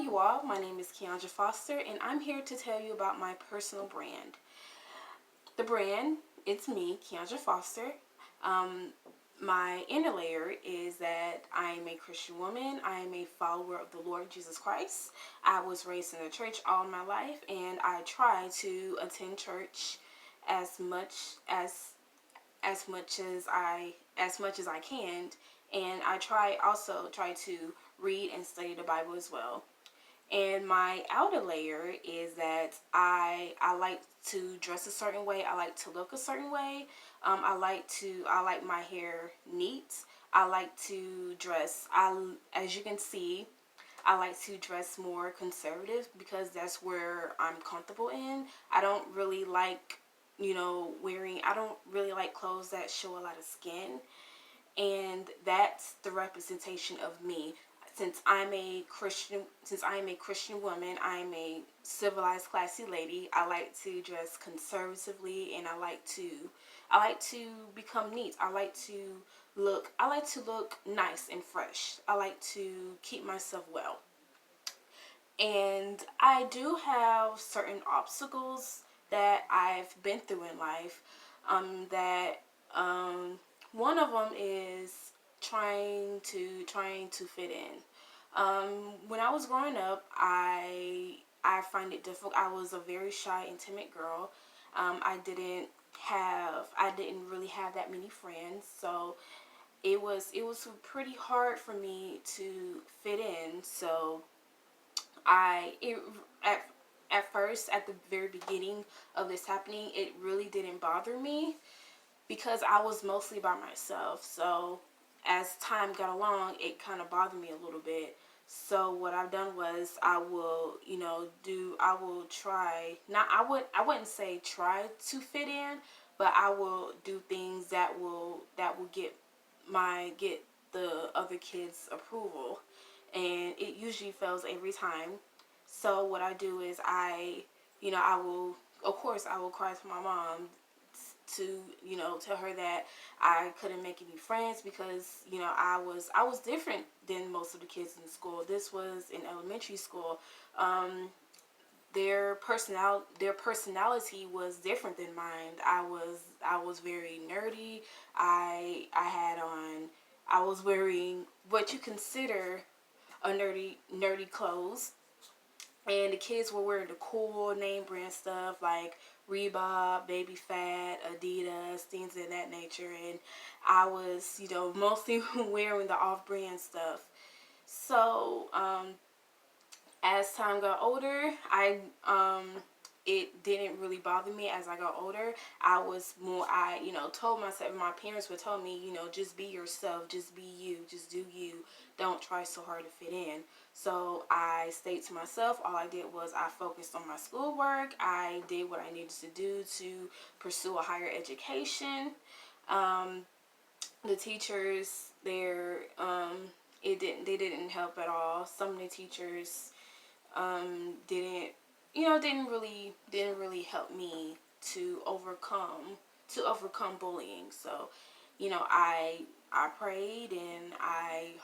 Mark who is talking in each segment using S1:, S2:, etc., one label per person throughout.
S1: you all, my name is Keandra Foster, and I'm here to tell you about my personal brand. The brand, it's me, Keandra Foster. Um, my inner layer is that I am a Christian woman. I am a follower of the Lord Jesus Christ. I was raised in the church all my life, and I try to attend church as much as much as I can, and I try to read and study the Bible as well. And my outer layer is that I like to dress a certain way. I like to look a certain way. I like my hair neat. I like to dress. As you can see, I like to dress more conservative because that's where I'm comfortable in. I don't really like, wearing. I don't really like clothes that show a lot of skin, and that's the representation of me. Since I am a Christian woman, I am a civilized, classy lady. I like to dress conservatively, and I like to become neat. I like to look nice and fresh. I like to keep myself well. And I do have certain obstacles that I've been through in life. That One of them is trying to fit in. When I was growing up, I find it difficult. I was a very shy and timid girl. I didn't really have that many friends, so it was pretty hard for me to fit in. So I it at at first, at the very beginning of this happening, it really didn't bother me because I was mostly by myself. So as time got along, it kind of bothered me a little bit. So what I've done was I will try, not I wouldn't say try to fit in, but I will do things that will get the other kids approval, and it usually fails every time. So what I do is I will, of course, I will cry to my mom to tell her that I couldn't make any friends because I was different than most of the kids in school. This was in elementary school. Um, their personality was different than mine. I was very nerdy. I had on I was wearing what you consider a nerdy clothes, and the kids were wearing the cool name brand stuff like Reebok, Baby Fat, Adidas, things of that nature, and I was, mostly wearing the off-brand stuff. So, as time got older, it didn't really bother me as I got older. Told myself, my parents would tell me, just be yourself, just be you, just do you. Don't try so hard to fit in. So I stayed to myself. All I did was I focused on my schoolwork. I did what I needed to do to pursue a higher education. Um, the teachers there, they didn't help at all. Some of the teachers didn't really help me to overcome bullying. So, I prayed, and I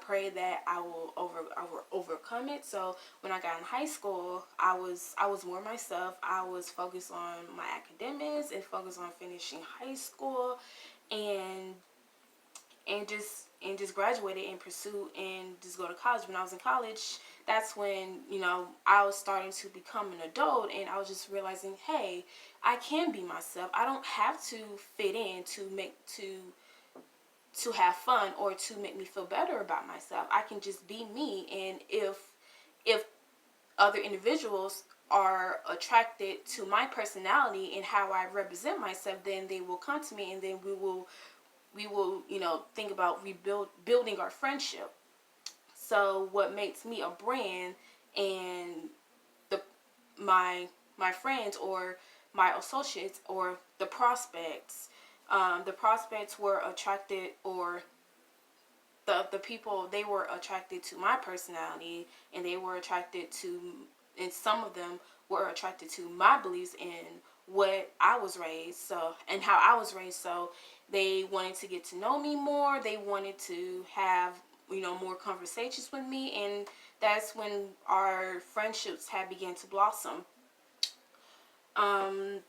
S1: pray that I will overcome it. So when I got in high school, I was more myself. I was focused on my academics and focused on finishing high school, and just graduated and pursue and just go to college. When I was in college, that's when I was starting to become an adult, and I was just realizing, hey, I can be myself. I don't have to fit in to have fun or to make me feel better about myself. I can just be me, and if other individuals are attracted to my personality and how I represent myself, then they will come to me, and then we will think about building our friendship. So what makes me a brand, and the my my friends or my associates or the prospects were attracted, or the people, they were attracted to my personality, and they were attracted to, and some of them were attracted to my beliefs in what I was raised, so, and how I was raised. So they wanted to get to know me more. They wanted to have more conversations with me, and that's when our friendships had began to blossom. Um,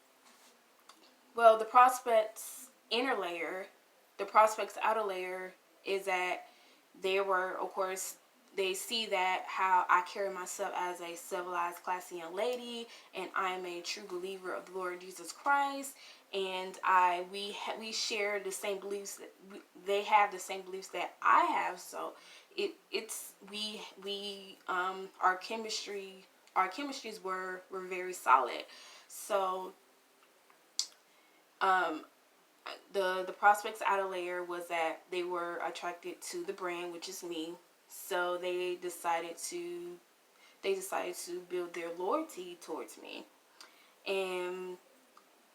S1: well, the prospects outer layer is that they were, of course, they see that how I carry myself as a civilized, classy young lady, and I'm a true believer of the Lord Jesus Christ, and we share the same beliefs that they have the same beliefs that I have. So it's we our chemistries were very solid. So um, the prospects outer layer was that they were attracted to the brand, which is me. So they decided to build their loyalty towards me. And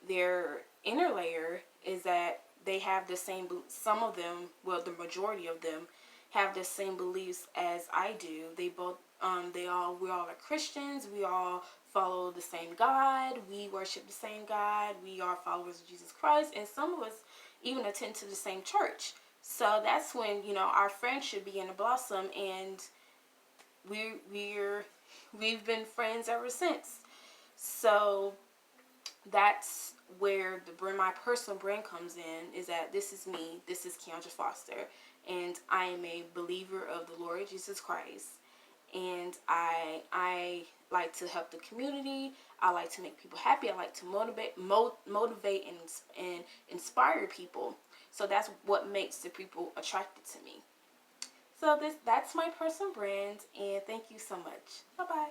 S1: their inner layer is that they have the same, some of them, well, the majority of them have the same beliefs as I do. We all are Christians. We all follow the same God. We worship the same God. We are followers of Jesus Christ, and some of us even attend to the same church. So that's when our friendship began to blossom, and we've been friends ever since. So that's where my personal brand comes in, is that this is me, this is Keandra Foster, and I am a believer of the Lord Jesus Christ, and I like to help the community. I like to make people happy. I like to motivate and inspire people. So that's what makes the people attracted to me. So that's my personal brand, and thank you so much. Bye bye.